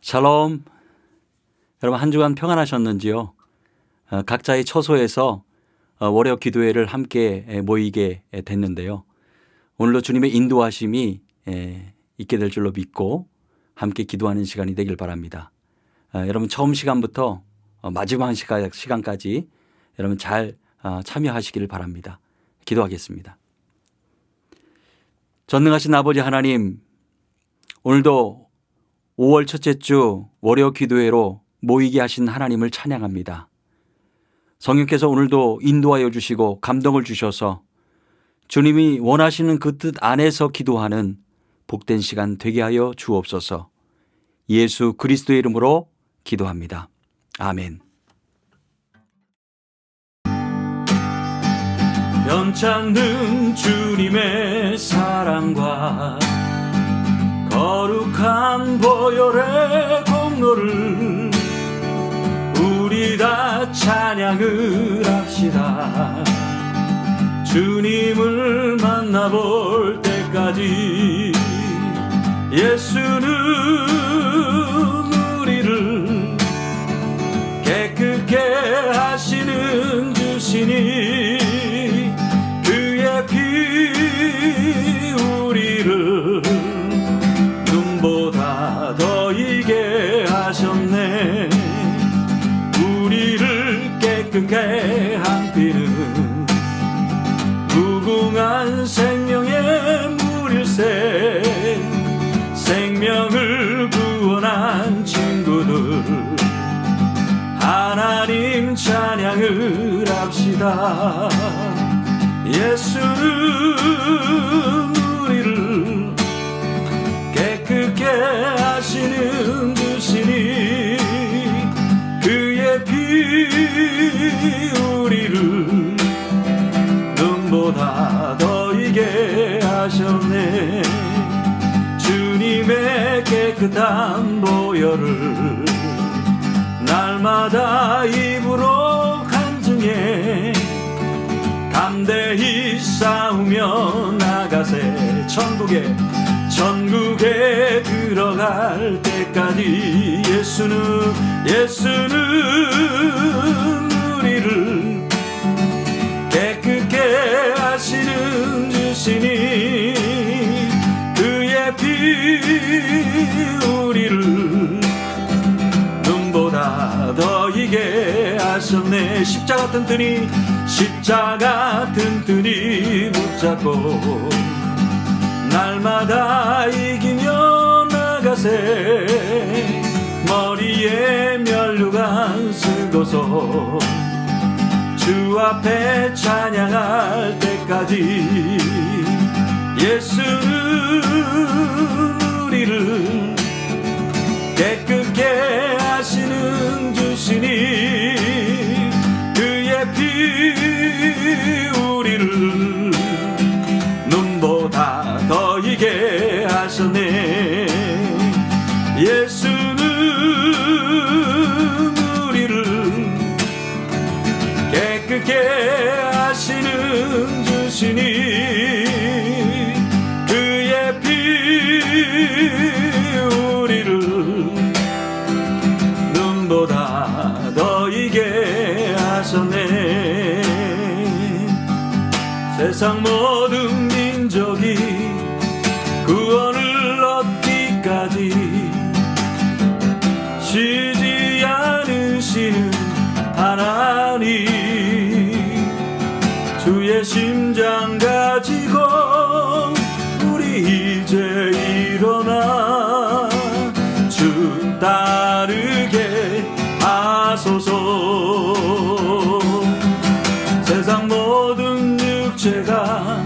샬롬. 여러분 한 주간 평안하셨는지요? 각자의 처소에서 월요 기도회를 함께 모이게 됐는데요. 오늘도 주님의 인도하심이 있게 될 줄로 믿고 함께 기도하는 시간이 되길 바랍니다. 여러분 처음 시간부터 마지막 시간까지 여러분 잘 참여하시기를 바랍니다. 기도하겠습니다. 전능하신 아버지 하나님, 오늘도 5월 첫째 주 월요 기도회로 모이게 하신 하나님을 찬양합니다. 성령께서 오늘도 인도하여 주시고 감동을 주셔서 주님이 원하시는 그 뜻 안에서 기도하는 복된 시간 되게 하여 주옵소서. 예수 그리스도의 이름으로 기도합니다. 아멘. 변창든 주님의 사랑과 거룩한 보혈의 공로를 우리 다 찬양을 합시다. 주님을 만나볼 때까지 예수는 우리를 깨끗게 하시는 주시니 그의 피 우리를 눈보다 더 이게 하셨네. 우리를 깨끗게 한 피는 무궁한 생명의 물일세. 생명을 구원한 친구들 하나님 찬양을 합시다. 예수는 우리를 깨끗게 하시는 주시니 그의 피 우리를 눈보다 더 이게 하셨네. 주님의 깨끗한 보혈을 날마다 입으로 간증해 감대히 싸우며 나가세. 천국에 들어갈 때까지 예수는 우리를 깨끗게 하시는 주시니 그의 피 우리를 눈보다 더 이게 하셨네. 십자가 튼튼히 붙잡고 날마다 이기며 나가세. 머리에 면류관 쓰고서 주 앞에 찬양할 때까지 예수는 우리를 깨끗게 하시는 주시니 그의 피 우리를 눈보다 더 이게 하셨네. 예수는 우리를 깨끗게 하시는 주시니 그의 피 우리를 눈보다 더 이게 하셨네. 세상 모든 민족이 구원을 얻기까지 쉬지 않으시는 하나님, 주의 심장 가지고 우리 이제 일어나 주 따르게 하소서. 세상 모든 육체가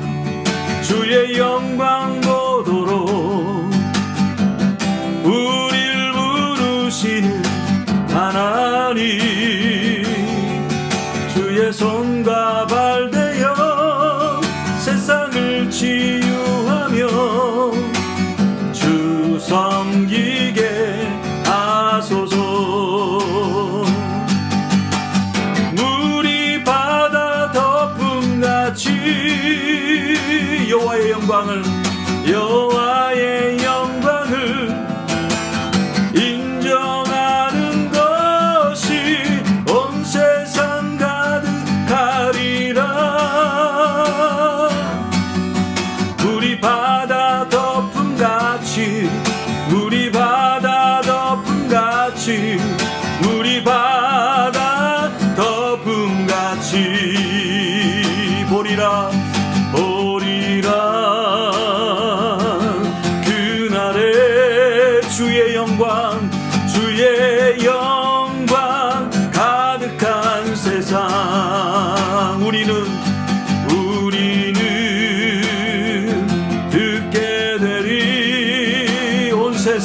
주의 영광 보도록 우리를 부르시는 하나님, 주의 손과 발 되어 세상을 치유하며 주 섬기게 하소서. 물이 바다 덮음같이 여호와의 영광을 인정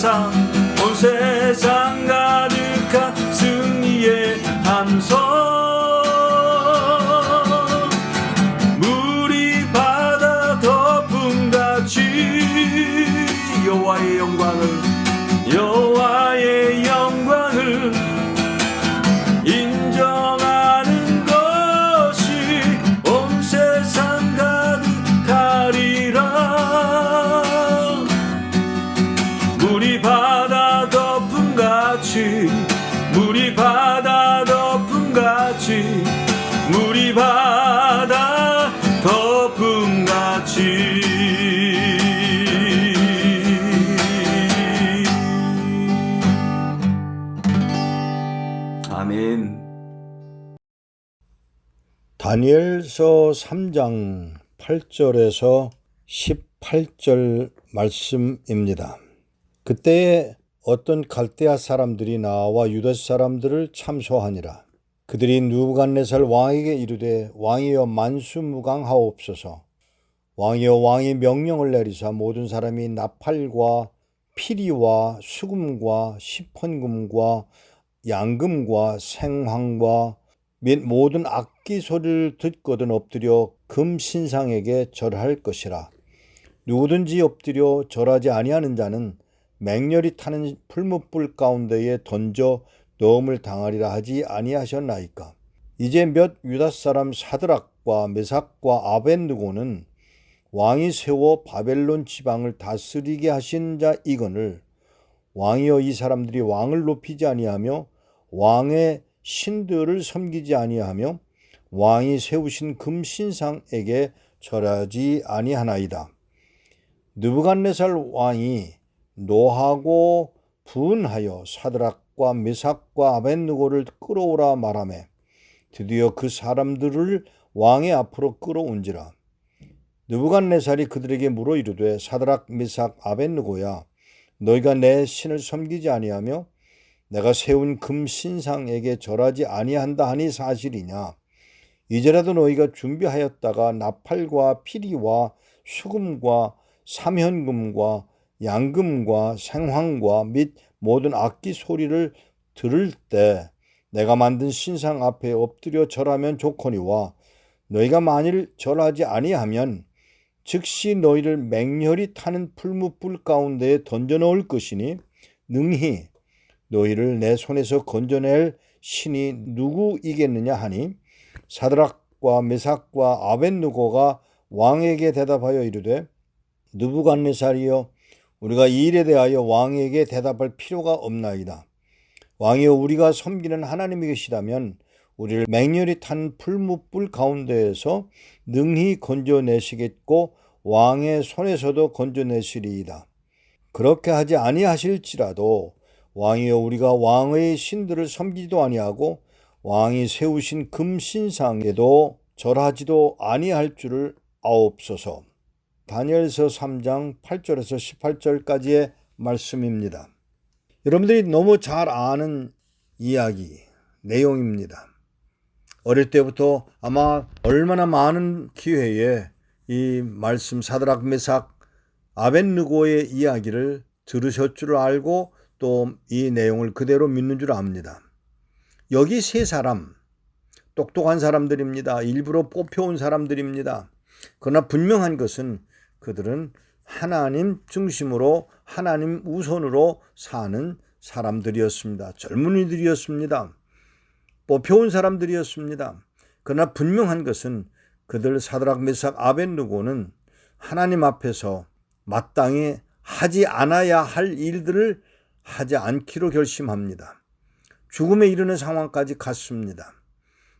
온 세상 가득한 승리의 함성. 물이 바다 덮음같이 여호와의 영광을 인정하는 것이 온 세상 가득하리라. 물이 바다 덮음같이 물이 바다 덮음같이 물이 바다 덮음같이. 아멘. 다니엘서 3장 8절에서 18절 말씀입니다. 그때에 어떤 갈대아 사람들이 나와 유다 사람들을 참소하니라. 그들이 느부갓네살 왕에게 이르되 왕이여 만수무강하옵소서. 왕이여 왕이 명령을 내리사 모든 사람이 나팔과 피리와 수금과 시펀금과 양금과 생황과 및 모든 악기 소리를 듣거든 엎드려 금신상에게 절할 것이라. 누구든지 엎드려 절하지 아니하는 자는 맹렬히 타는 풀무불 가운데에 던져 넣음을 당하리라 하지 아니하셨나이까. 이제 몇 유다 사람 사드락과 메삭과 아벳느고는 왕이 세워 바벨론 지방을 다스리게 하신 자이거늘 왕이여 이 사람들이 왕을 높이지 아니하며 왕의 신들을 섬기지 아니하며 왕이 세우신 금신상에게 절하지 아니하나이다. 느부갓네살 왕이 노하고 분하여 사드락과 메삭과 아벳느고를 끌어오라 말하매 드디어 그 사람들을 왕의 앞으로 끌어온지라. 느부갓네살이 그들에게 물어 이르되 사드락 메삭 아벳느고야 너희가 내 신을 섬기지 아니하며 내가 세운 금신상에게 절하지 아니한다 하니 사실이냐. 이제라도 너희가 준비하였다가 나팔과 피리와 수금과 삼현금과 양금과 생황과 및 모든 악기 소리를 들을 때 내가 만든 신상 앞에 엎드려 절하면 좋거니와 너희가 만일 절하지 아니하면 즉시 너희를 맹렬히 타는 풀무불 가운데에 던져 넣을 것이니 능히 너희를 내 손에서 건져낼 신이 누구이겠느냐 하니 사드락과 메삭과 아벳느고가 왕에게 대답하여 이르되 느부갓네살이여 우리가 이 일에 대하여 왕에게 대답할 필요가 없나이다. 왕이여 우리가 섬기는 하나님이 계시다면 우리를 맹렬히 탄 풀무불 가운데에서 능히 건져내시겠고 왕의 손에서도 건져내시리이다. 그렇게 하지 아니하실지라도 왕이여 우리가 왕의 신들을 섬기지도 아니하고 왕이 세우신 금신상에도 절하지도 아니할 줄을 아옵소서. 다니엘서 3장 8절에서 18절까지의 말씀입니다. 여러분들이 너무 잘 아는 이야기, 내용입니다. 어릴 때부터 아마 얼마나 많은 기회에 이 말씀 사드락 메삭 아벳느고의 이야기를 들으실 줄 알고 또 이 내용을 그대로 믿는 줄 압니다. 여기 세 사람, 똑똑한 사람들입니다. 일부러 뽑혀온 사람들입니다. 그러나 분명한 것은 그들은 하나님 중심으로 하나님 우선으로 사는 사람들이었습니다. 젊은이들이었습니다. 뽑혀온 사람들이었습니다. 그러나 분명한 것은 그들 사드락 메삭 아벳느고는 하나님 앞에서 마땅히 하지 않아야 할 일들을 하지 않기로 결심합니다. 죽음에 이르는 상황까지 갔습니다.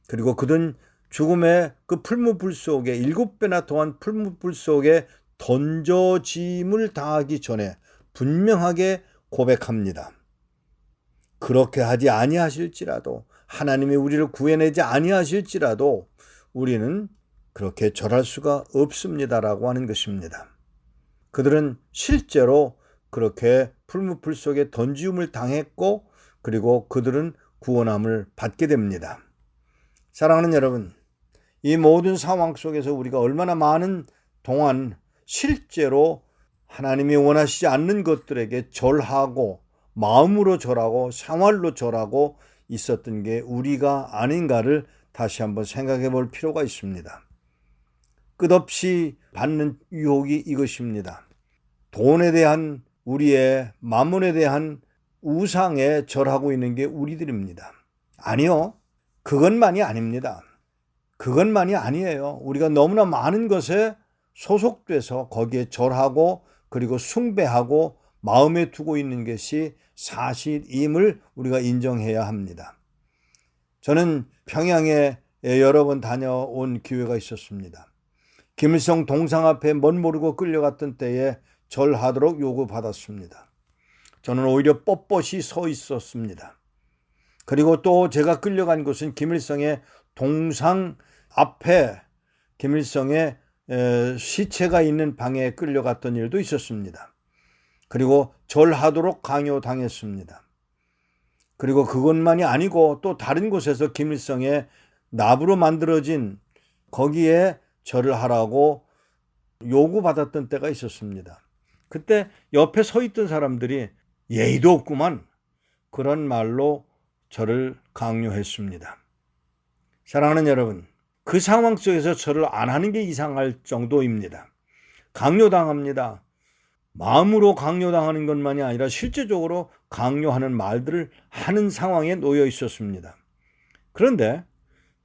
그리고 그들은 죽음의 그 풀무불 속에 7배나 더한 풀무불 속에 던져짐을 당하기 전에 분명하게 고백합니다. 그렇게 하지 아니하실지라도 하나님이 우리를 구해내지 아니하실지라도 우리는 그렇게 절할 수가 없습니다라고 하는 것입니다. 그들은 실제로 그렇게 풀무불 속에 던지움을 당했고 그리고 그들은 구원함을 받게 됩니다. 사랑하는 여러분, 이 모든 상황 속에서 우리가 얼마나 많은 동안 실제로 하나님이 원하시지 않는 것들에게 절하고 마음으로 절하고 생활로 절하고 있었던 게 우리가 아닌가를 다시 한번 생각해 볼 필요가 있습니다. 끝없이 받는 유혹이 이것입니다. 돈에 대한 우리의 마몬에 대한 우상에 절하고 있는 게 우리들입니다. 아니요. 그것만이 아닙니다. 그것만이 아니에요. 우리가 너무나 많은 것에 소속돼서 거기에 절하고 그리고 숭배하고 마음에 두고 있는 것이 사실임을 우리가 인정해야 합니다. 저는 평양에 여러 번 다녀온 기회가 있었습니다. 김일성 동상 앞에 멋모르고 끌려갔던 때에 절하도록 요구받았습니다. 저는 오히려 뻣뻣이 서 있었습니다. 그리고 또 제가 끌려간 곳은 김일성의 동상 앞에 김일성의 시체가 있는 방에 끌려갔던 일도 있었습니다. 그리고 절하도록 강요당했습니다. 그리고 그것만이 아니고 또 다른 곳에서 김일성의 나부로 만들어진 거기에 절을 하라고 요구받았던 때가 있었습니다. 그때 옆에 서 있던 사람들이 예의도 없구만 그런 말로 저를 강요했습니다. 사랑하는 여러분, 그 상황 속에서 절을 안 하는 게 이상할 정도입니다. 강요당합니다. 마음으로 강요당하는 것만이 아니라 실제적으로 강요하는 말들을 하는 상황에 놓여 있었습니다. 그런데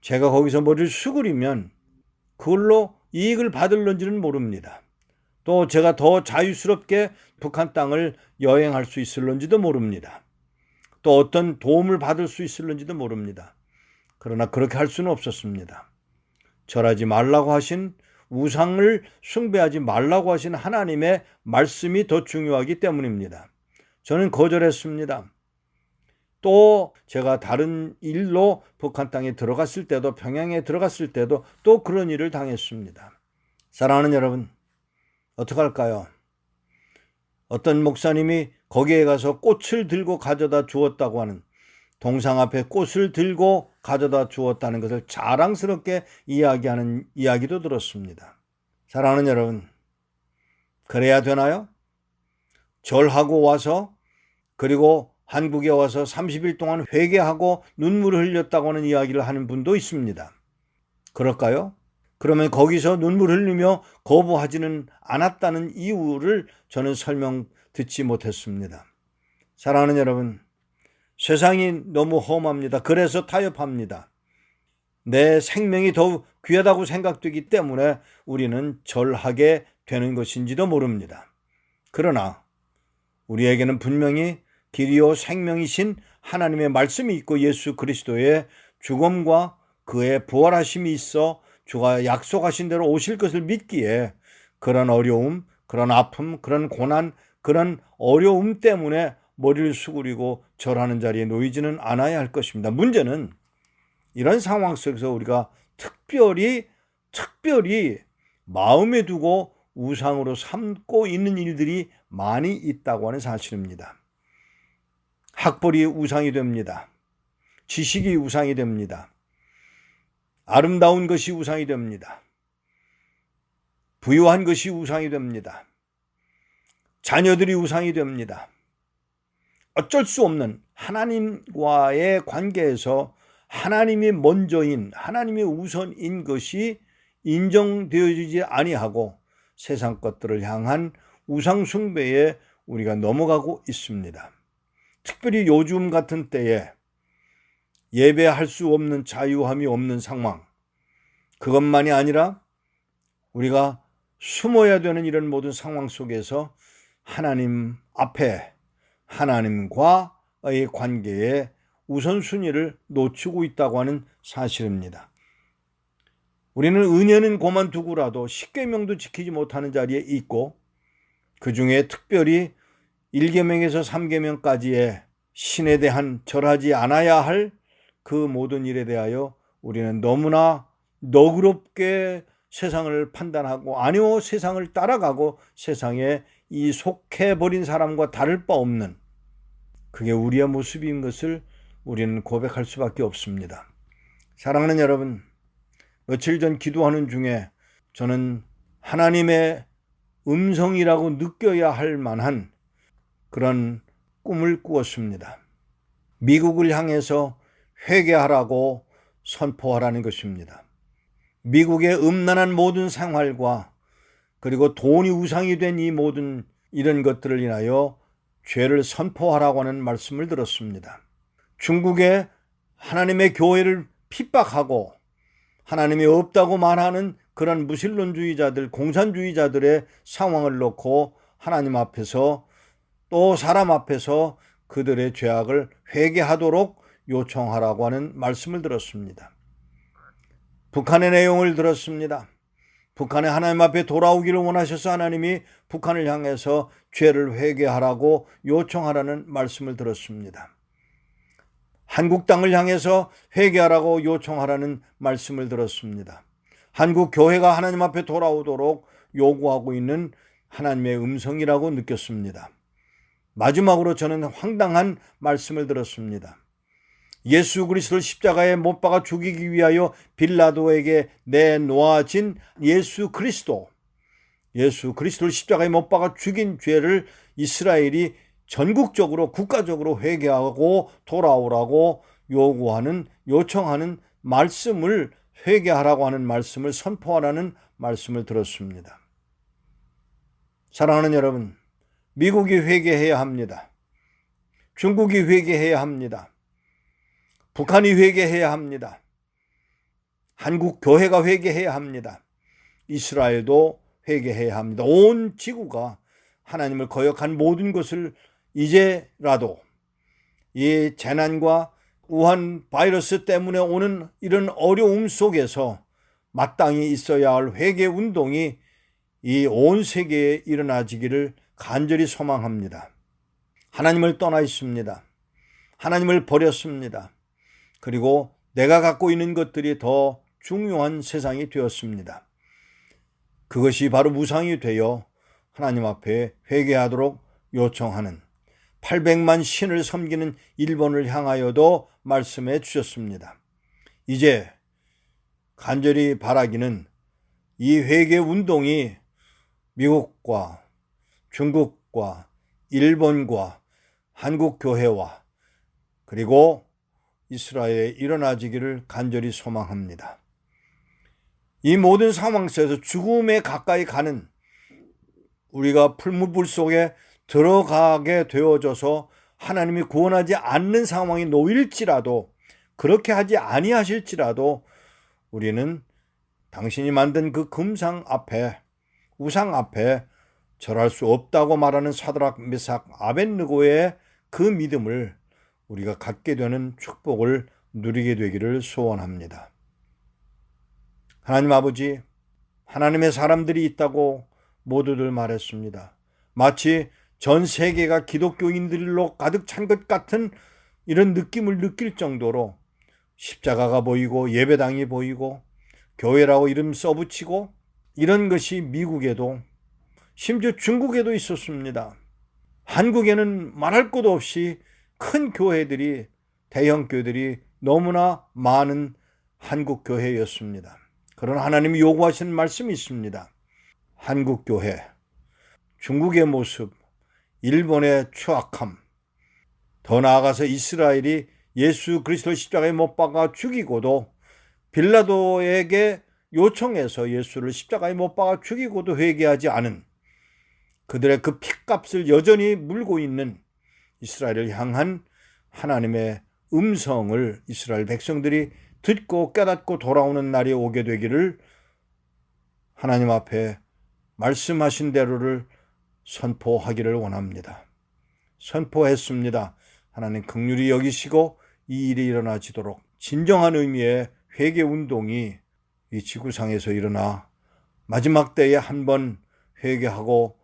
제가 거기서 머리를 수그리면 그걸로 이익을 받을런지는 모릅니다. 또 제가 더 자유스럽게 북한 땅을 여행할 수 있을런지도 모릅니다. 또 어떤 도움을 받을 수 있을런지도 모릅니다. 그러나 그렇게 할 수는 없었습니다. 절하지 말라고 하신, 우상을 숭배하지 말라고 하신 하나님의 말씀이 더 중요하기 때문입니다. 저는 거절했습니다. 또 제가 다른 일로 북한 땅에 들어갔을 때도, 평양에 들어갔을 때도 또 그런 일을 당했습니다. 사랑하는 여러분, 어떡할까요? 어떤 목사님이 거기에 가서 꽃을 들고 가져다 주었다고 하는, 동상 앞에 꽃을 들고 가져다 주었다는 것을 자랑스럽게 이야기하는 이야기도 들었습니다. 사랑하는 여러분, 그래야 되나요? 절하고 와서, 그리고 한국에 와서 30일 동안 회개하고 눈물을 흘렸다고 하는 이야기를 하는 분도 있습니다. 그럴까요? 그러면 거기서 눈물 흘리며 거부하지는 않았다는 이유를 저는 설명 듣지 못했습니다. 사랑하는 여러분, 세상이 너무 험합니다. 그래서 타협합니다. 내 생명이 더욱 귀하다고 생각되기 때문에 우리는 절하게 되는 것인지도 모릅니다. 그러나 우리에게는 분명히 길이요 생명이신 하나님의 말씀이 있고 예수 그리스도의 죽음과 그의 부활하심이 있어 주가 약속하신 대로 오실 것을 믿기에 그런 어려움, 그런 아픔, 그런 고난, 그런 어려움 때문에 머리를 수그리고 절하는 자리에 놓이지는 않아야 할 것입니다. 문제는 이런 상황 속에서 우리가 특별히 마음에 두고 우상으로 삼고 있는 일들이 많이 있다고 하는 사실입니다. 학벌이 우상이 됩니다. 지식이 우상이 됩니다. 아름다운 것이 우상이 됩니다. 부유한 것이 우상이 됩니다. 자녀들이 우상이 됩니다. 어쩔 수 없는 하나님과의 관계에서 하나님이 먼저인, 하나님이 우선인 것이 인정되어지지 아니하고 세상 것들을 향한 우상 숭배에 우리가 넘어가고 있습니다. 특별히 요즘 같은 때에 예배할 수 없는 자유함이 없는 상황, 그것만이 아니라 우리가 숨어야 되는 이런 모든 상황 속에서 하나님 앞에 하나님과의 관계에 우선순위를 놓치고 있다고 하는 사실입니다. 우리는 은혜는 고만두고라도 십계명도 지키지 못하는 자리에 있고, 그 중에 특별히 1계명에서 3계명까지의 신에 대한 절하지 않아야 할 그 모든 일에 대하여 우리는 너무나 너그럽게 세상을 판단하고, 아니요, 세상을 따라가고 세상에 이 속해버린 사람과 다를 바 없는, 그게 우리의 모습인 것을 우리는 고백할 수밖에 없습니다. 사랑하는 여러분, 며칠 전 기도하는 중에 저는 하나님의 음성이라고 느껴야 할 만한 그런 꿈을 꾸었습니다. 미국을 향해서 회개하라고 선포하라는 것입니다. 미국의 음란한 모든 생활과 그리고 돈이 우상이 된 이 모든 이런 것들을 인하여 죄를 선포하라고 하는 말씀을 들었습니다. 중국의 하나님의 교회를 핍박하고 하나님이 없다고 말하는 그런 무신론주의자들, 공산주의자들의 상황을 놓고 하나님 앞에서 또 사람 앞에서 그들의 죄악을 회개하도록 요청하라고 하는 말씀을 들었습니다. 북한의 내용을 들었습니다. 북한의 하나님 앞에 돌아오기를 원하셔서 하나님이 북한을 향해서 죄를 회개하라고 요청하라는 말씀을 들었습니다. 한국 땅을 향해서 회개하라고 요청하라는 말씀을 들었습니다. 한국 교회가 하나님 앞에 돌아오도록 요구하고 있는 하나님의 음성이라고 느꼈습니다. 마지막으로 저는 황당한 말씀을 들었습니다. 예수 그리스도를 십자가에 못 박아 죽이기 위하여 빌라도에게 내놓아진 예수 그리스도를 십자가에 못 박아 죽인 죄를 이스라엘이 전국적으로 국가적으로 회개하고 돌아오라고 요청하는 말씀을, 회개하라고 하는 말씀을 선포하라는 말씀을 들었습니다. 사랑하는 여러분, 미국이 회개해야 합니다. 중국이 회개해야 합니다. 북한이 회개해야 합니다. 한국 교회가 회개해야 합니다. 이스라엘도 회개해야 합니다. 온 지구가 하나님을 거역한 모든 것을 이제라도 이 재난과 우한 바이러스 때문에 오는 이런 어려움 속에서 마땅히 있어야 할 회개 운동이 이 온 세계에 일어나지기를 간절히 소망합니다. 하나님을 떠나 있습니다. 하나님을 버렸습니다. 그리고 내가 갖고 있는 것들이 더 중요한 세상이 되었습니다. 그것이 바로 무상이 되어 하나님 앞에 회개하도록 요청하는 800만 신을 섬기는 일본을 향하여도 말씀해 주셨습니다. 이제 간절히 바라기는 이 회개 운동이 미국과 중국과 일본과 한국 교회와 그리고 이스라엘에 일어나지기를 간절히 소망합니다. 이 모든 상황 속에서 죽음에 가까이 가는 우리가 풀무불 속에 들어가게 되어져서 하나님이 구원하지 않는 상황이 놓일지라도, 그렇게 하지 아니하실지라도 우리는 당신이 만든 그 금상 앞에, 우상 앞에 절할 수 없다고 말하는 사드락, 메삭, 아벳느고의 그 믿음을 우리가 갖게 되는 축복을 누리게 되기를 소원합니다. 하나님 아버지, 하나님의 사람들이 있다고 모두들 말했습니다. 마치 전 세계가 기독교인들로 가득 찬 것 같은 이런 느낌을 느낄 정도로 십자가가 보이고 예배당이 보이고 교회라고 이름 써붙이고 이런 것이 미국에도 심지어 중국에도 있었습니다. 한국에는 말할 것도 없이 큰 교회들이, 대형 교회들이 너무나 많은 한국 교회였습니다. 그러나 하나님이 요구하시는 말씀이 있습니다. 한국 교회, 중국의 모습, 일본의 추악함, 더 나아가서 이스라엘이 예수 그리스도를 십자가에 못 박아 죽이고도 빌라도에게 요청해서 예수를 십자가에 못 박아 죽이고도 회개하지 않은 그들의 그 핏값을 여전히 물고 있는 이스라엘을 향한 하나님의 음성을 이스라엘 백성들이 듣고 깨닫고 돌아오는 날이 오게 되기를 하나님 앞에 말씀하신 대로를 선포하기를 원합니다. 선포했습니다. 하나님 긍휼히 여기시고 이 일이 일어나지도록 진정한 의미의 회개 운동이 이 지구상에서 일어나 마지막 때에 한번 회개하고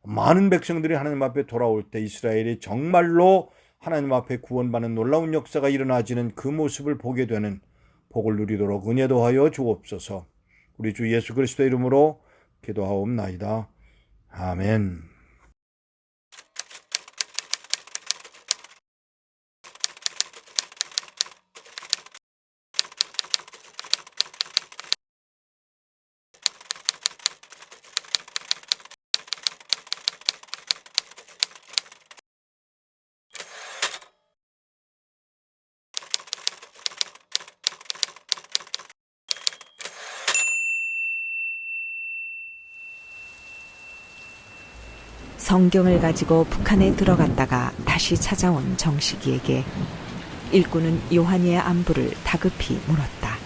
많은 백성들이 하나님 앞에 돌아올 때 이스라엘이 정말로 하나님 앞에 구원받는 놀라운 역사가 일어나지는 그 모습을 보게 되는 복을 누리도록 은혜도 하여 주옵소서. 우리 주 예수 그리스도 이름으로 기도하옵나이다. 아멘. 성경을 가지고 북한에 들어갔다가 다시 찾아온 정식이에게 일꾼은 요한이의 안부를 다급히 물었다.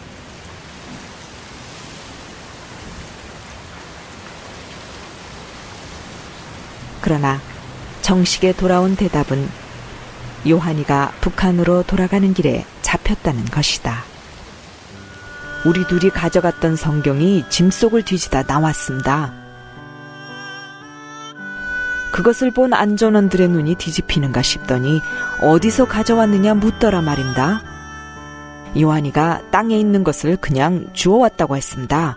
그러나 정식에 돌아온 대답은 요한이가 북한으로 돌아가는 길에 잡혔다는 것이다. 우리 둘이 가져갔던 성경이 짐 속을 뒤지다 나왔습니다. 그것을 본 안전원들의 눈이 뒤집히는가 싶더니 어디서 가져왔느냐 묻더라 말입니다. 요한이가 땅에 있는 것을 그냥 주워왔다고 했습니다.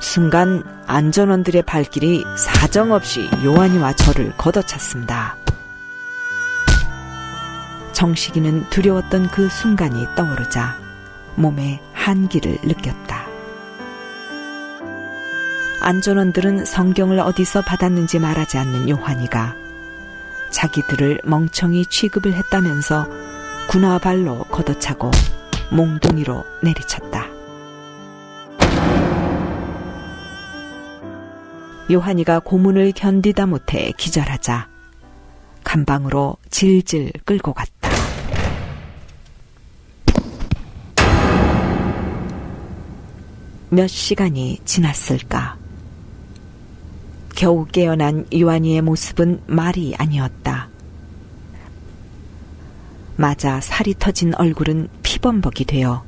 순간 안전원들의 발길이 사정없이 요한이와 저를 걷어찼습니다. 정식이는 두려웠던 그 순간이 떠오르자 몸에 한기를 느꼈다. 안전원들은 성경을 어디서 받았는지 말하지 않는 요한이가 자기들을 멍청이 취급을 했다면서 군화발로 걷어차고 몽둥이로 내리쳤다. 요한이가 고문을 견디다 못해 기절하자 감방으로 질질 끌고 갔다. 몇 시간이 지났을까? 겨우 깨어난 요한이의 모습은 말이 아니었다. 맞아 살이 터진 얼굴은 피범벅이 되어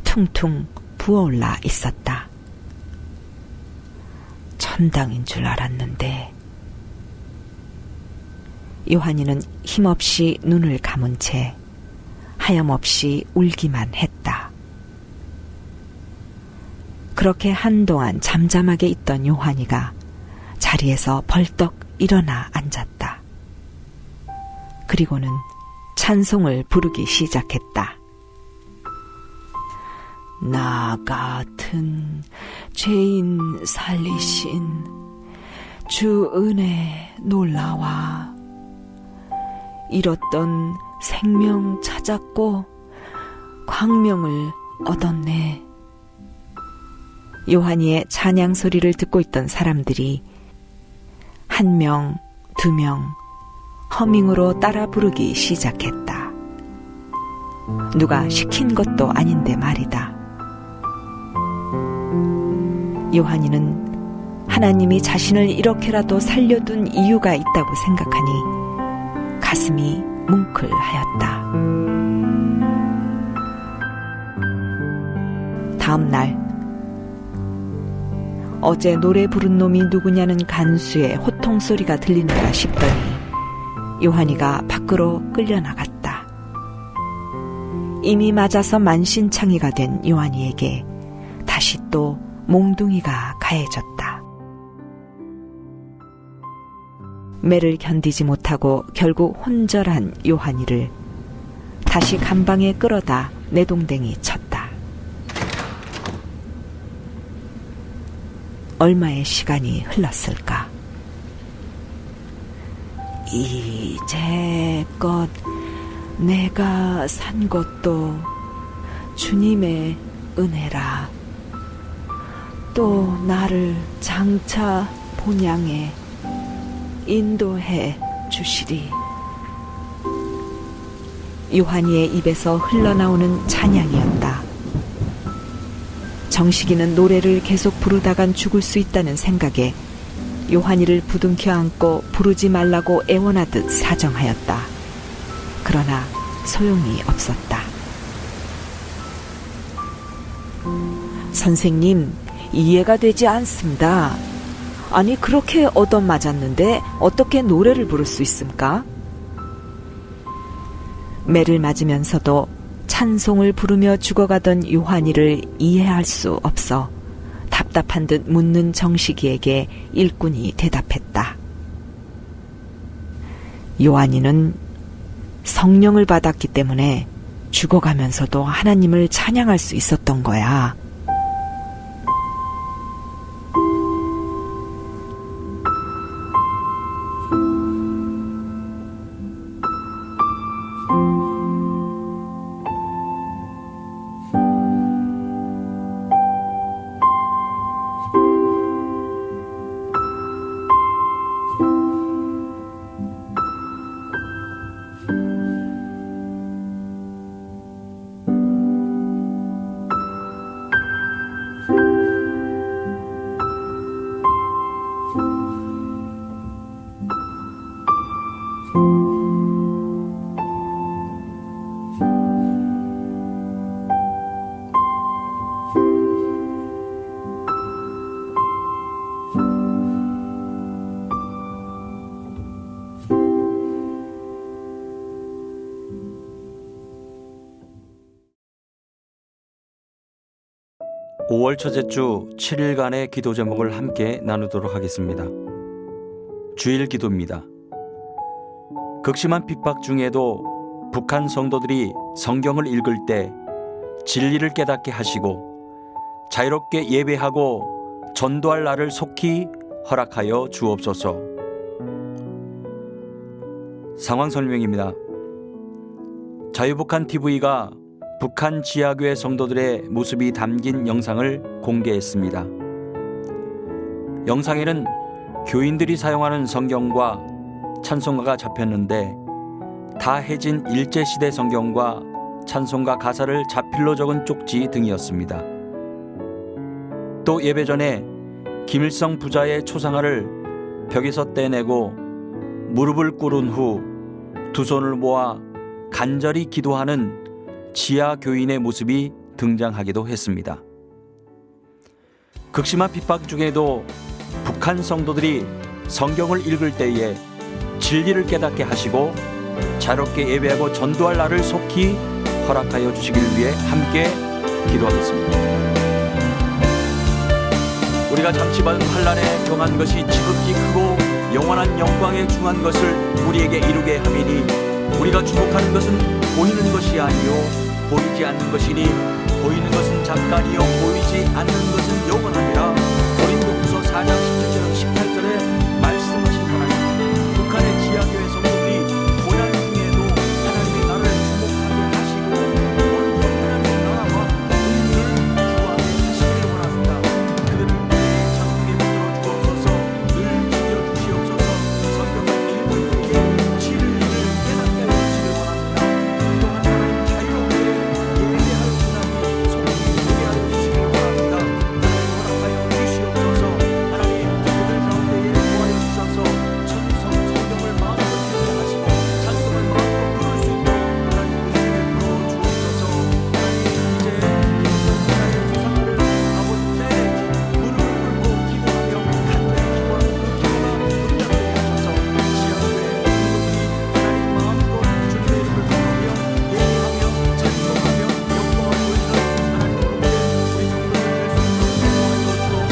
퉁퉁 부어올라 있었다. 천당인 줄 알았는데. 요한이는 힘없이 눈을 감은 채 하염없이 울기만 했다. 그렇게 한동안 잠잠하게 있던 요한이가 자리에서 벌떡 일어나 앉았다. 그리고는 찬송을 부르기 시작했다. 나 같은 죄인 살리신 주 은혜 놀라와 잃었던 생명 찾았고 광명을 얻었네. 요한이의 찬양 소리를 듣고 있던 사람들이 한 명, 두 명 허밍으로 따라 부르기 시작했다. 누가 시킨 것도 아닌데 말이다. 요한이는 하나님이 자신을 이렇게라도 살려둔 이유가 있다고 생각하니 가슴이 뭉클하였다. 다음 날 어제 노래 부른 놈이 누구냐는 간수의 호통 소리가 들리는가 싶더니 요한이가 밖으로 끌려나갔다. 이미 맞아서 만신창이가 된 요한이에게 다시 또 몽둥이가 가해졌다. 매를 견디지 못하고 결국 혼절한 요한이를 다시 감방에 끌어다 내동댕이 쳤다. 얼마의 시간이 흘렀을까? 이제껏 내가 산 것도 주님의 은혜라. 또 나를 장차 본향에 인도해 주시리. 요한이의 입에서 흘러나오는 찬양이었다. 정식이는 노래를 계속 부르다간 죽을 수 있다는 생각에 요한이를 부둥켜 안고 부르지 말라고 애원하듯 사정하였다. 그러나 소용이 없었다. 선생님, 이해가 되지 않습니다. 아니 그렇게 얻어맞았는데 어떻게 노래를 부를 수 있습니까? 매를 맞으면서도 찬송을 부르며 죽어가던 요한이를 이해할 수 없어 답답한 듯 묻는 정식이에게 일꾼이 대답했다. 요한이는 성령을 받았기 때문에 죽어가면서도 하나님을 찬양할 수 있었던 거야. 5월 첫째 주 7일간의 기도 제목을 함께 나누도록 하겠습니다. 주일 기도입니다. 극심한 핍박 중에도 북한 성도들이 성경을 읽을 때 진리를 깨닫게 하시고 자유롭게 예배하고 전도할 날을 속히 허락하여 주옵소서. 상황 설명입니다. 자유북한 TV가 북한 지하교회 성도들의 모습이 담긴 영상을 공개했습니다. 영상에는 교인들이 사용하는 성경과 찬송가가 잡혔는데 다 해진 일제시대 성경과 찬송가 가사를 자필로 적은 쪽지 등이었습니다. 또 예배 전에 김일성 부자의 초상화를 벽에서 떼내고 무릎을 꿇은 후 두 손을 모아 간절히 기도하는 지하 교인의 모습이 등장하기도 했습니다. 극심한 핍박 중에도 북한 성도들이 성경을 읽을 때에 진리를 깨닫게 하시고 자유롭게 예배하고 전도할 날을 속히 허락하여 주시길 위해 함께 기도하겠습니다. 우리가 잠시 받은 환난에 경한 것이 지극히 크고 영원한 영광에 중한 것을 우리에게 이루게 함이니 우리가 주목하는 것은 보이는 것이 아니요 보이지 않는 것이니 보이는 것은 잠깐이요 보이지 않는 것은 영원하니라. 고린도후서 4장 17절 18절에 말씀하신 하나님, 북한의 지하교회 성도들이 고난 중에도 하나님이 나를 주목하게 하시고 먼저 하나님의 나라와 의를 구하게 하시기를 원합니다. 그들은 내 창문에 붙들어 주옵소서, 늘 지켜주시옵소서. 성경을 읽을 때에 진리를 깨닫게 하여 주시기를 원합니다. 그동안 하나님 자유롭게 예배할 하나님 속히 예배하여 주시기를 원합니다. 허락하여 주시옵소서. 하나님 그들 가운데에 도와여 주셔서 천성 성경을 마음으로 예배하시고 찬송을 마음으로 부를 수 있도록 하나님 은혜를 부어 주옵소서. 하나님 이제 김일성 부자의 초상화를 아버지 떼내고 무릎을 꿇고 기도하며 간절히 기도하는 그 기도가 응답되게 하셔서 지하교회 성도들이 하나님 마음껏 주님의 이름을 부르며 예배하며 찬송하며 영광을 돌리는 하나님 가운데 우리 성도들 될 수 있도록 도와여 주옵소서.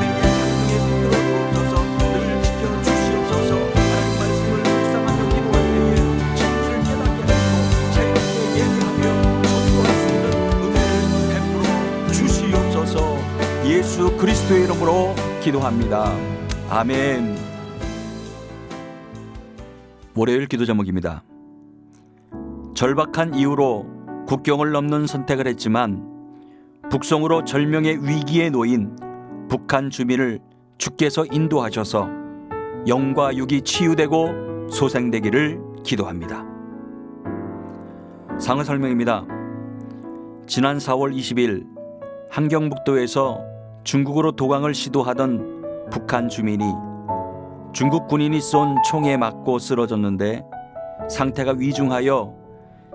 은혜의 장중에 붙들어 주옵소서. 늘 지켜 주시옵소서. 하나님 말씀을 묵상하며 기도할 때에 진리를 깨닫게 하시고 자유롭게 예배하며 전도할 수 있는 은혜를 베풀어 주시옵소서. 예수 그리스도의 이름으로 기도합니다. 아멘. 월요일 기도 제목입니다. 절박한 이유로 국경을 넘는 선택을 했지만 북송으로 절명의 위기에 놓인 북한 주민을 주께서 인도하셔서 영과 육이 치유되고 소생되기를 기도합니다. 상어 설명입니다. 지난 4월 20일 함경북도에서 중국으로 도강을 시도하던 북한 주민이 중국 군인이 쏜 총에 맞고 쓰러졌는데 상태가 위중하여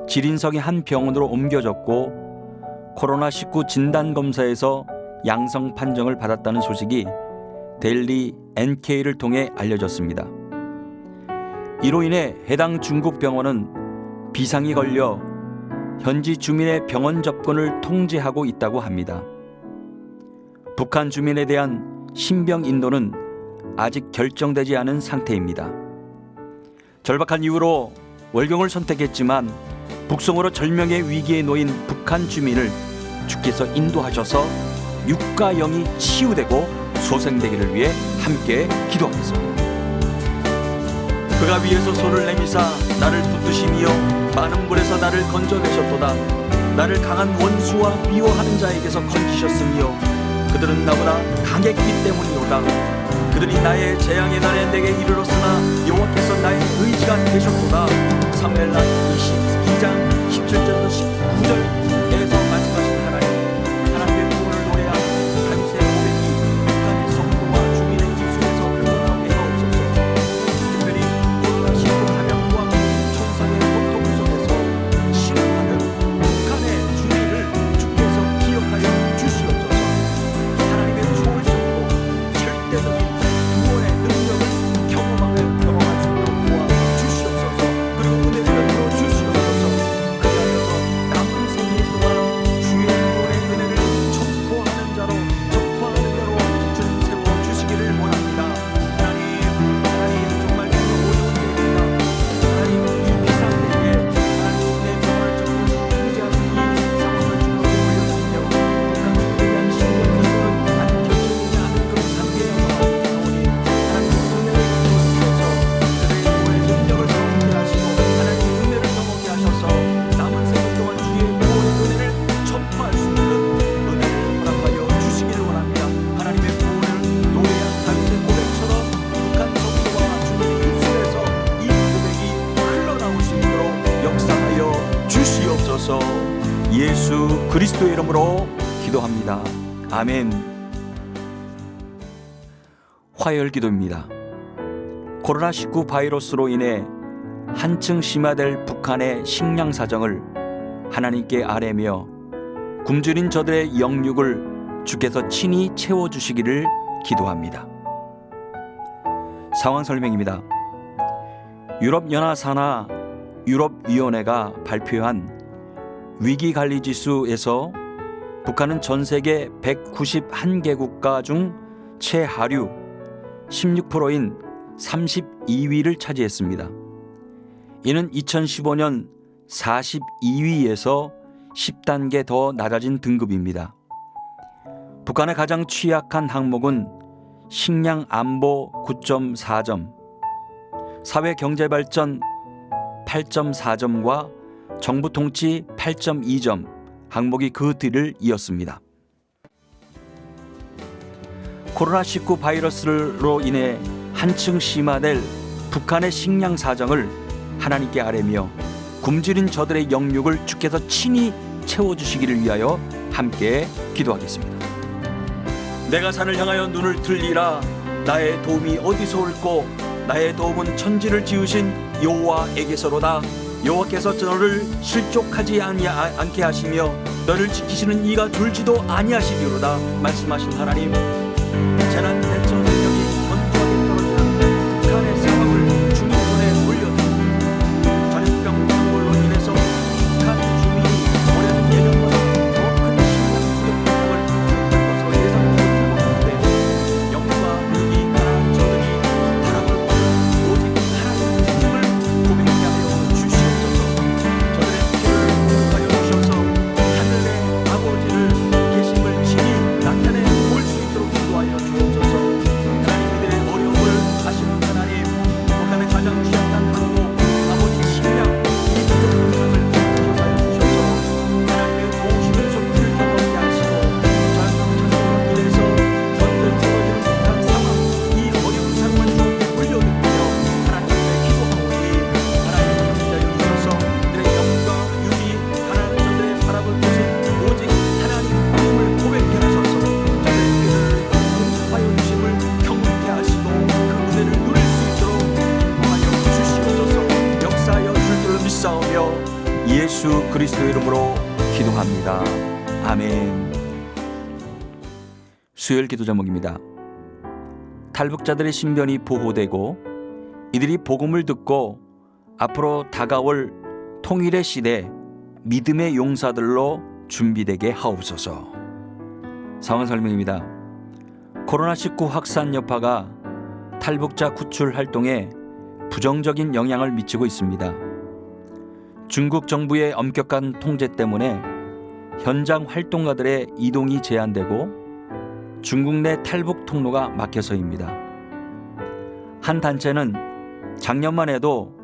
지린성의 한 병원으로 옮겨졌고 코로나19 진단검사에서 양성 판정을 받았다는 소식이 데일리 NK를 통해 알려졌습니다. 이로 인해 해당 중국 병원은 비상이 걸려 현지 주민의 병원 접근을 통제하고 있다고 합니다. 북한 주민에 대한 신병 인도는 아직 결정되지 않은 상태입니다. 절박한 이유로 월경을 선택했지만 북송으로 절명의 위기에 놓인 북한 주민을 주께서 인도하셔서 육과 영이 치유되고 소생되기를 위해 함께 기도하겠습니다. 그가 위에서 손을 내미사 나를 붙드시며 많은 물에서 나를 건져내셨도다. 나를 강한 원수와 미워하는 자에게서 건지셨으며 그들은 나보다 강했기 때문이로다. 그들이 나의 재앙의 날에 내게 이르렀으나 여호와께서 나의 의지가 되셨도다. 사무엘하 22장 17절에서 19절에서 말씀하신 하나님의 구원을 노래하는 다윗의 고백이 북한의 성도와 주민의 입술에서 흘러나오게 하옵소서. 특별히 코로나19 감염과 총성의 고통 속에서 신음하는 북한의 주민을 주께서 기억하여 주시옵소서. 하나님의 초월성으로 절대적인 구원의 능력을 경험할 수 있도록 도와주시옵소서. 그리고 은혜를 베풀어 주시옵소서. 그리하여서 남은 생에 그리스도의 이름으로 기도합니다. 아멘. 화요일 기도입니다. 코로나19 바이러스로 인해 한층 심화될 북한의 식량 사정을 하나님께 아뢰며 굶주린 저들의 영육을 주께서 친히 채워주시기를 기도합니다. 상황 설명입니다. 유럽연합사나 유럽위원회가 발표한 위기관리지수에서 북한은 전 세계 191개국가 중 최하류 16%인 32위를 차지했습니다. 이는 2015년 42위에서 10단계 더 낮아진 등급입니다. 북한의 가장 취약한 항목은 식량 안보 9.4점, 사회경제발전 8.4점과 정부 통치 8.2점 항목이 그 뒤를 이었습니다. 코로나19 바이러스로 인해 한층 심화될 북한의 식량 사정을 하나님께 아뢰며 굶주린 저들의 영육을 주께서 친히 채워주시기를 위하여 함께 기도하겠습니다. 내가 산을 향하여 눈을 들리라. 나의 도움이 어디서 올꼬? 나의 도움은 천지를 지으신 여호와에게서로다. 여호와께서 너를 실족하지 않게 하시며 너를 지키시는 이가 졸지도 아니하시리로다. 말씀하신 하나님, 재난 대처 능력이 현저하게 떨어지는 북한의 상황을 주님 손에 올려드립니다. 전염병 확산으로 인해서 북한 주민이 올해는 예년보다 더 큰 식량 부족을 겪을 것으로 예상되고 있는데 영과 능력이 가난한 저들이 바람을 보는 오직 하나님의 힘을 고백하게 하여 주시옵소서. 저들의 피를 공급하여 주셔서 하늘의 아버지를 계심을 친히 나타내 볼 수 있도록 인도하여 주옵소서. 하나님, 이들의 어려움을 아시는 하나님, 북한의 가장 취약한 항목 아버지 식량 이 부족함을 기억하여 주셔서 하나님의 도우시는 손길을 경험하게 하시고 자연적 인해서 전쟁 벌어지는 북한 상황, 이 어려운 상황을 주님께 올려드리며 하나님께 기도하오니 하나님 함께하여 주셔서 이들의 영과 육이 가난한 저들의 바라볼 곳은 오직 하나님 이름을 고백해 하셔서 저들의 피를 공급하여 주심을 경험케 하시고 그 은혜를 누릴 수 있도록 인도하여 주시옵소서. 역사하여 주실 줄로 믿사오며 예수 그리스도의 이름으로 기도합니다. 아멘. 수요일 기도 제목입니다. 탈북자들의 신변이 보호되고 이들이 복음을 듣고 앞으로 다가올 통일의 시대 믿음의 용사들로 준비되게 하옵소서. 상황 설명입니다. 코로나19 확산 여파가 탈북자 구출 활동에 부정적인 영향을 미치고 있습니다. 중국 정부의 엄격한 통제 때문에 현장 활동가들의 이동이 제한되고 중국 내 탈북 통로가 막혀서입니다. 한 단체는 작년만 해도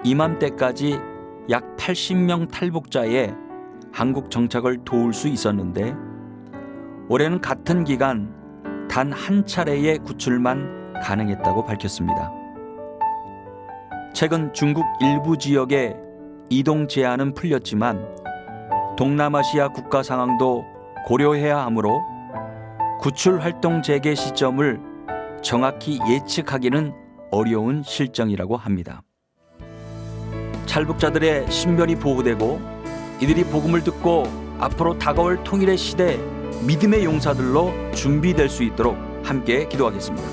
이맘때까지 약 80명 탈북자의 한국 정착을 도울 수 있었는데 올해는 같은 기간 단 한 차례의 구출만 가능했다고 밝혔습니다. 최근 중국 일부 지역의 이동 제한은 풀렸지만 동남아시아 국가 상황도 고려해야 하므로 구출 활동 재개 시점을 정확히 예측하기는 어려운 실정이라고 합니다. 탈북자들의 신변이 보호되고 이들이 복음을 듣고 앞으로 다가올 통일의 시대 믿음의 용사들로 준비될 수 있도록 함께 기도하겠습니다.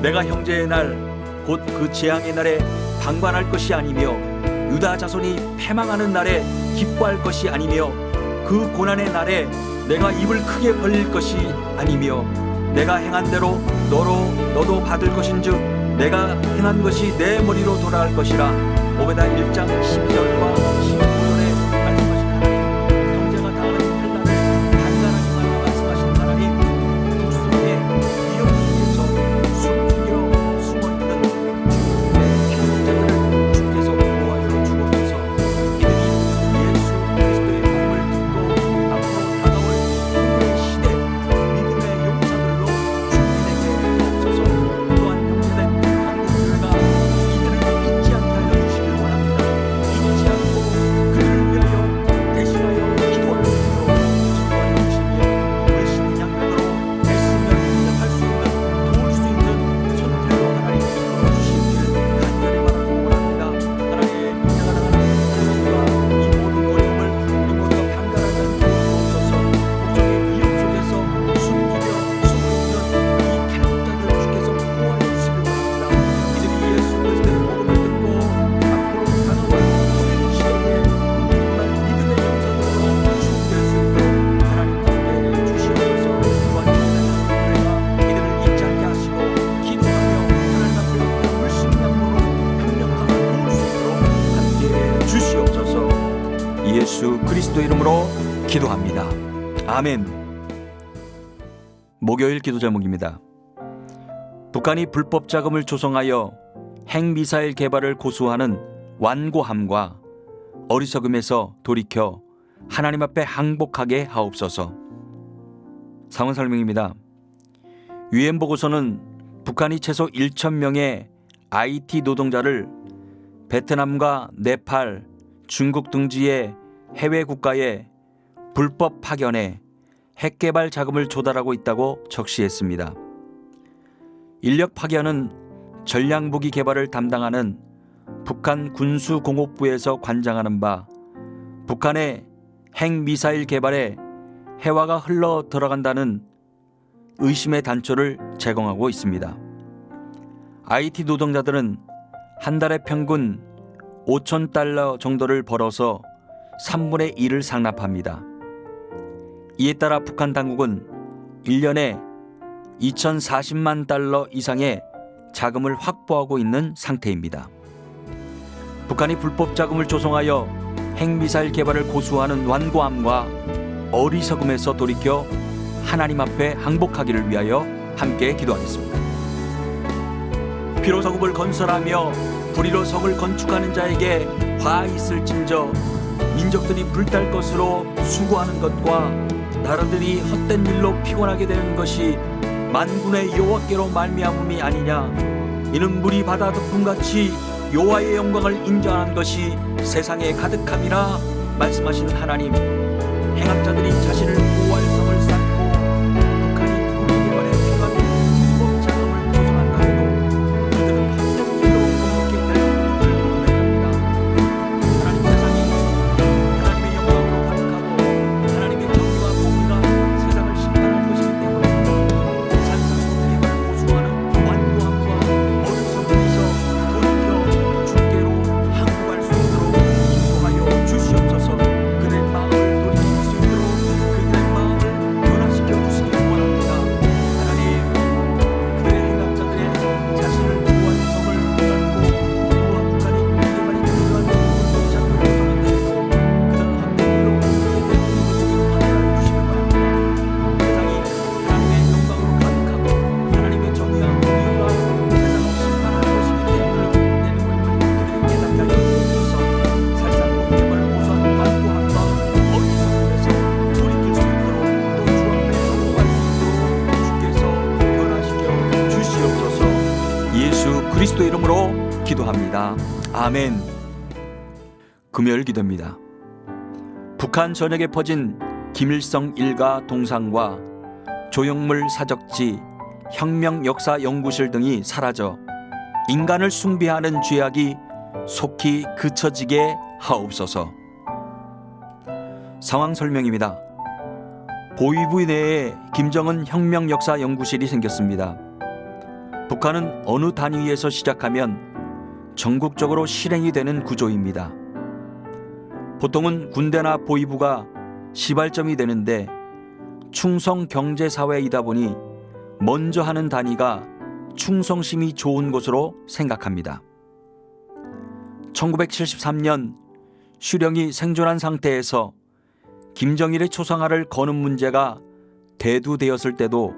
내가 형제의 날 곧 그 재앙의 날에 방관할 것이 아니며 유다 자손이 패망하는 날에 기뻐할 것이 아니며 그 고난의 날에 내가 입을 크게 벌릴 것이 아니며 내가 행한 대로 너도 받을 것인즉 내가 행한 것이 내 머리로 돌아갈 것이라. 오베다 1장 12절과 15절에 말씀하신 하나님, 형제가 당하는 환난을 단단하게 만나 말씀하신 하나님, 북속에 위험 속에서 숨기어 숨어있는 중국의 형제들을 주께서 보호하여 주옵소서. 이들이 예수 그리스도의 복음을 듣고 앞으로 다가올 통일의 시대 믿음의 용사들로 준비되게 하옵소서. 또한 형제된 한국 교회가 이들을 잊지 않게 하여 주시길 원합니다. 잊지 않고 예수 그리스도 이름으로 기도합니다. 아멘. 목요일 기도 제목입니다. 북한이 불법 자금을 조성하여 핵미사일 개발을 고수하는 완고함과 어리석음에서 돌이켜 하나님 앞에 항복하게 하옵소서. 상황 설명입니다. 유엔 보고서는 북한이 최소 1,000명의 IT 노동자를 베트남과 네팔, 중국 등지의 해외 국가에 불법 파견해 핵개발 자금을 조달하고 있다고 적시했습니다. 인력 파견은 전략무기 개발을 담당하는 북한 군수공업부에서 관장하는 바 북한의 핵미사일 개발에 해화가 흘러 들어간다는 의심의 단초를 제공하고 있습니다. IT 노동자들은 한 달에 평균 5,000달러 정도를 벌어서 3분의 1을 상납합니다. 이에 따라 북한 당국은 1년에 2,040만 달러 이상의 자금을 확보하고 있는 상태입니다. 북한이 불법 자금을 조성하여 핵미사일 개발을 고수하는 완고함과 어리석음에서 돌이켜 하나님 앞에 항복하기를 위하여 함께 기도하겠습니다. 피로 성읍을 건설하며 불의로 성을 건축하는 자에게 화 있을진저 민족들이 불탈 것으로 수고하는 것과 나라들이 헛된 일로 피곤하게 되는 것이 만군의 여호와께로 말미암음이 아니냐. 이는 물이 바다 덮음같이 여호와의 영광을 인정하는 것이 세상에 가득함이라 말씀하시는 하나님, 행악자들이 자신을 보호할 성을 쌓고 북한이 국개발에 필요한 불법 자금을 조성한다 해도 그들은 헛된 일로 먹게 될 것을 고백합니다. 하나님, 세상이 하나님의 영광으로 가득하고 하나님의 정의와 공의가 세상을 심판할 것이기 때문입니다. 산상국 개발을 고수하는 완고함과 어리석음에서 돌이켜 주께로 항복할 수 있도록 인도하여 주시옵소서. 그들의 마음을 돌이킬 수 있도록 그들의 마음을 변화시켜 주시기 원합니다. 하나님, 그들의 행악자들의 자신을 보호할 성을 쌓고 우와 북한이 국개발에 필요한 불법 자금을 조성한다 해도 그들은 헛된 일로 먹게 될 것을 받아라 주시기 원합니다. 세상이 하나님의 영광으로 가득하고 하나님의 정의와 공의가 세상을 심판할 것이기 때문에 되는 것을 그들이 깨닫게 하여 주옵소서. 살상국 개발을 고수하는 완고함과 어리석음에서 돌이킬 수 있도록 또 주 앞에 항복할 수 있도록 주께서 변화시켜 주시옵소서. 예수 그리스도 이름으로 기도합니다. 아멘. 금요일 기도입니다. 북한 전역에 퍼진 김일성 일가 동상과 조형물 사적지, 혁명 역사 연구실 등이 사라져 인간을 숭배하는 죄악이 속히 그쳐지게 하옵소서. 상황 설명입니다. 보위부 내에 김정은 혁명 역사 연구실이 생겼습니다. 북한은 어느 단위에서 시작하면 전국적으로 실행이 되는 구조입니다. 보통은 군대나 보위부가 시발점이 되는데 충성 경제사회이다 보니 먼저 하는 단위가 충성심이 좋은 곳으로 생각합니다. 1973년 슈령이 생존한 상태에서 김정일의 초상화를 거는 문제가 대두되었을 때도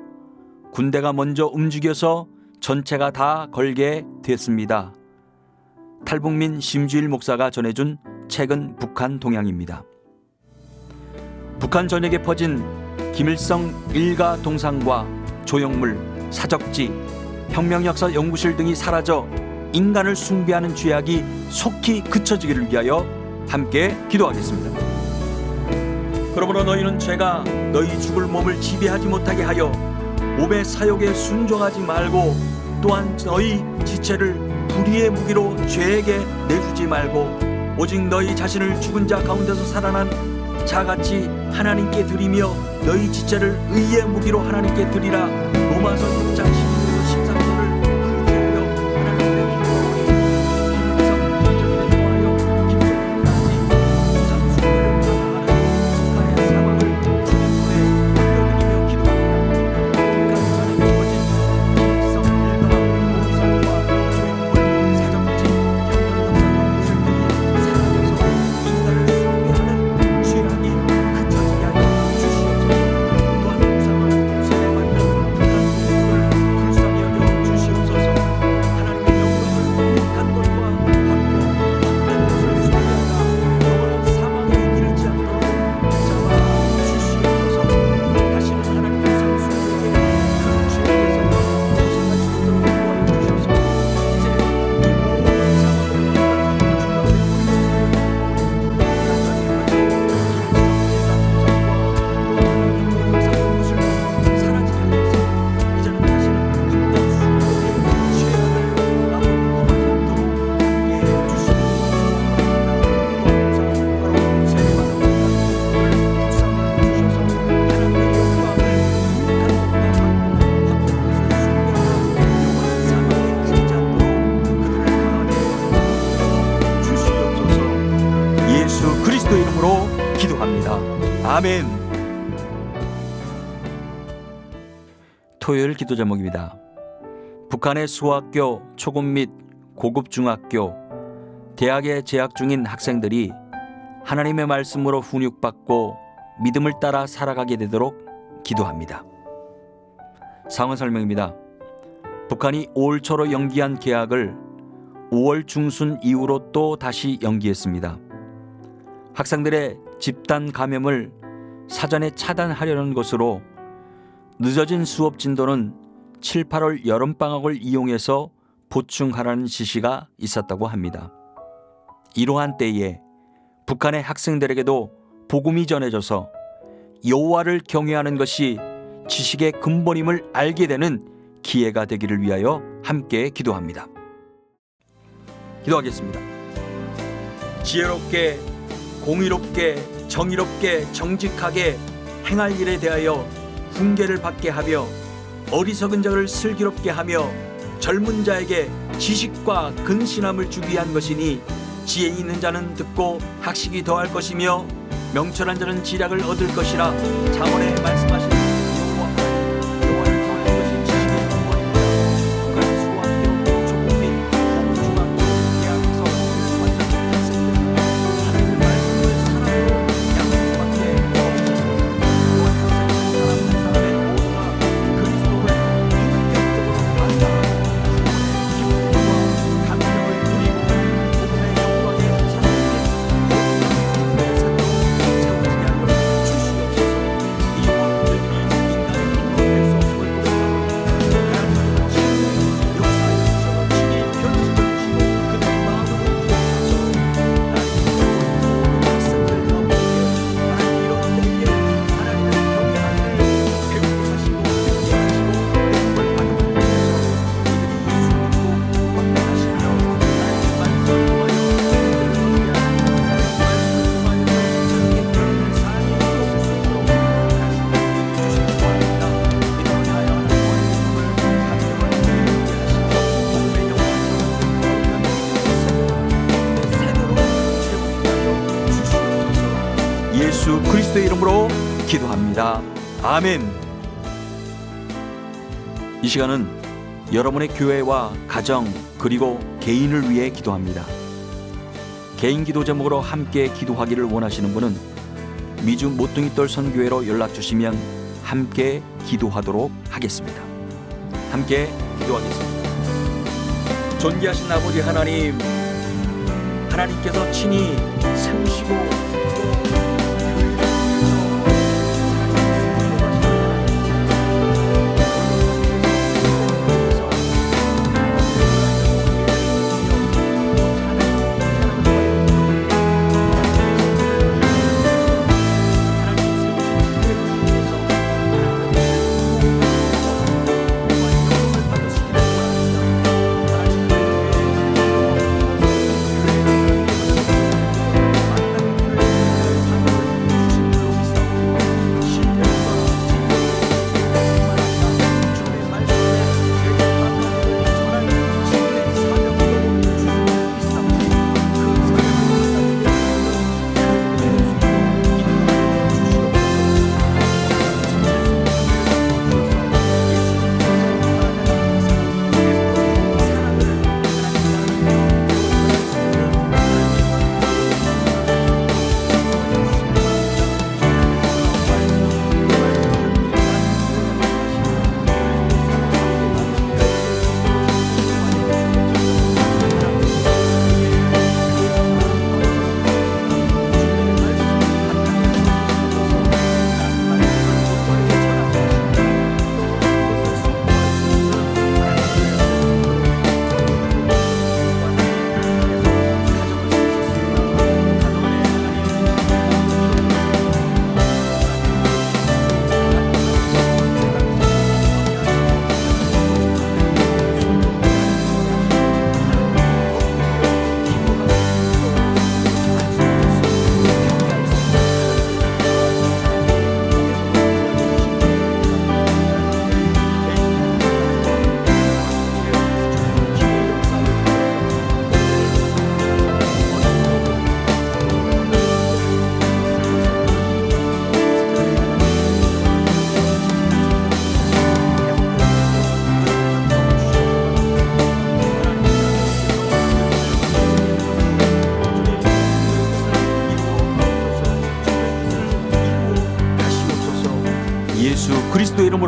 군대가 먼저 움직여서 전체가 다 걸게 됐습니다. 탈북민 심주일 목사가 전해준 최근 북한 동향입니다. 북한 전역에 퍼진 김일성 일가 동상과 조형물, 사적지, 혁명역사 연구실 등이 사라져 인간을 숭배하는 죄악이 속히 그쳐지기를 위하여 함께 기도하겠습니다. 그러므로 너희는 죄가 너희 죽을 몸을 지배하지 못하게 하여 몸의 사욕에 순종하지 말고 또한 너희 지체를 불의의 무기로 죄에게 내주지 말고 오직 너희 자신을 죽은 자 가운데서 살아난 자같이 하나님께 드리며 너희 지체를 의의 무기로 하나님께 드리라. 로마서 6장 12절 13절을 의지하여 하나님께 기도하오니 김일성 김정일에 통하여 김정일까지 우상 숭배를 강화하는 북한의 사망을 주님 손에 올려드리며 기도합니다. 북한 전에 퍼진 김일성 일가 동상과 조형물 사적지 혁명역사 연구실 등이 사라져서 인간을 숭배하는 아멘. 토요일 기도 제목입니다. 북한의 수학교, 초급 및 고급 중학교, 대학에 재학 중인 학생들이 하나님의 말씀으로 훈육받고 믿음을 따라 살아가게 되도록 기도합니다. 상황 설명입니다. 북한이 5월 초로 연기한 개학을 5월 중순 이후로 또 다시 연기했습니다. 학생들의 집단 감염을 사전에 차단하려는 것으로 늦어진 수업 진도는 7, 8월 여름방학을 이용해서 보충하라는 지시가 있었다고 합니다. 이러한 때에 북한의 학생들에게도 복음이 전해져서 여호와를 경외하는 것이 지식의 근본임을 알게 되는 기회가 되기를 위하여 함께 기도합니다. 기도하겠습니다. 지혜롭게, 공의롭게, 정의롭게, 정직하게 행할 일에 대하여 훈계를 받게 하며 어리석은 자를 슬기롭게 하며 젊은 자에게 지식과 근신함을 주기 위한 것이니 지혜 있는 자는 듣고 학식이 더할 것이며 명철한 자는 지략을 얻을 것이라. 잠언에 말씀하신 여호와를 경외하는 것이 지식의 근본입니다. 북한의 수학교, 초급 및 고등중학교, 대학에서 완전히 학생들이 하나님의 말씀을 사랑으로 양육받게 하옵소서. 또한 학생들 사람의 모두가 그리스도를 인격적으로 만나 구원의 기쁨과 감격을 누리고 복음의 영광에 찬양해 복음의 산도 세워지게 하여 주시옵소서. 이 원들이 인간의 힘으로 수 없을 것이다. 하나님은 지금 역사에 주셔서 친히 결실을 주시고 그들 마음으로 주옵소서. 하나님 학생들 가운데 하나님 이런 때에 하나님을 경외하는 배우게 하시고 듣게 하시고 복음을 받는 곳에서 이들이 숨고 확대하시며 하나님의 말씀을 통하여 하나님의 말씀을 통하여서 자기의 깨어있는 삶이 이루어질 수 있도록 하나님 주시기 바랍니다. 믿음을 하여 하나님의 복음을 감격을 누리게 하시고 복음의 영광을 거룩한 새도로 채우게 하여 주시옵소서. 예수 그리스도의 이름으로 기도합니다. 아멘. 이 시간은 여러분의 교회와 가정 그리고 개인을 위해 기도합니다. 개인 기도 제목으로 함께 기도하기를 원하시는 분은 미주 모퉁이돌 선교회로 연락 주시면 함께 기도하도록 하겠습니다. 함께 기도하겠습니다. 존귀하신 아버지 하나님, 하나님께서 친히 세우시고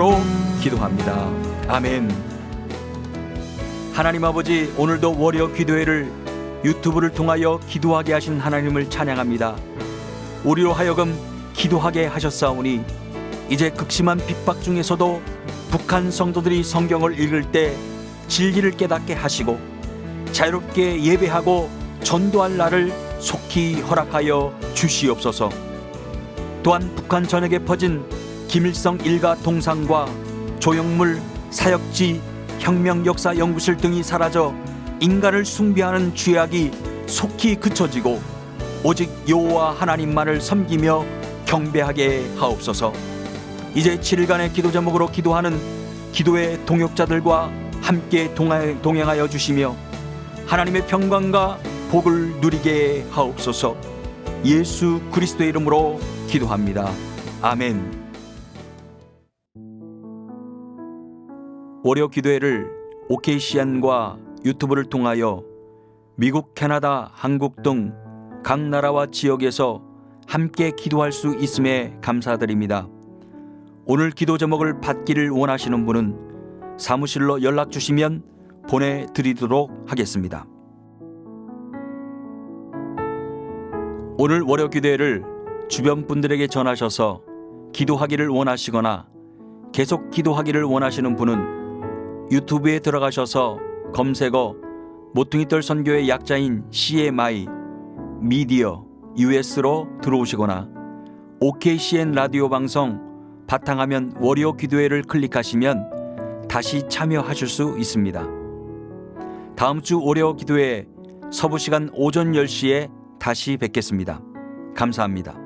이름으로 기도합니다. 아멘. 하나님 아버지, 오늘도 월요 기도회를 유튜브를 통하여 기도하게 하신 하나님을 찬양합니다. 우리로 하여금 기도하게 하셨사오니 이제 극심한 핍박 중에서도 북한 성도들이 성경을 읽을 때 진리를 깨닫게 하시고 자유롭게 예배하고 전도할 날을 속히 허락하여 주시옵소서. 또한 북한 전역에 퍼진 김일성 일가 동상과 조형물, 사역지, 혁명역사연구실 등이 사라져 인간을 숭배하는 죄악이 속히 그쳐지고 오직 여호와 하나님만을 섬기며 경배하게 하옵소서. 이제 7일간의 기도 제목으로 기도하는 기도의 동역자들과 함께 동행하여 주시며 하나님의 평강과 복을 누리게 하옵소서. 예수 그리스도의 이름으로 기도합니다. 아멘. 월요 기도회를 OKCN과 유튜브를 통하여 미국, 캐나다, 한국 등 각 나라와 지역에서 함께 기도할 수 있음에 감사드립니다. 오늘 기도 제목을 받기를 원하시는 분은 사무실로 연락 주시면 보내드리도록 하겠습니다. 오늘 월요 기도회를 주변 분들에게 전하셔서 기도하기를 원하시거나 계속 기도하기를 원하시는 분은 유튜브에 들어가셔서 검색어 모퉁이돌 선교의 약자인 CMI 미디어 US로 들어오시거나 OKCN 라디오 방송 바탕화면 월요 기도회를 클릭하시면 다시 참여하실 수 있습니다. 다음 주 월요 기도회 서부 시간 오전 10시에 다시 뵙겠습니다. 감사합니다.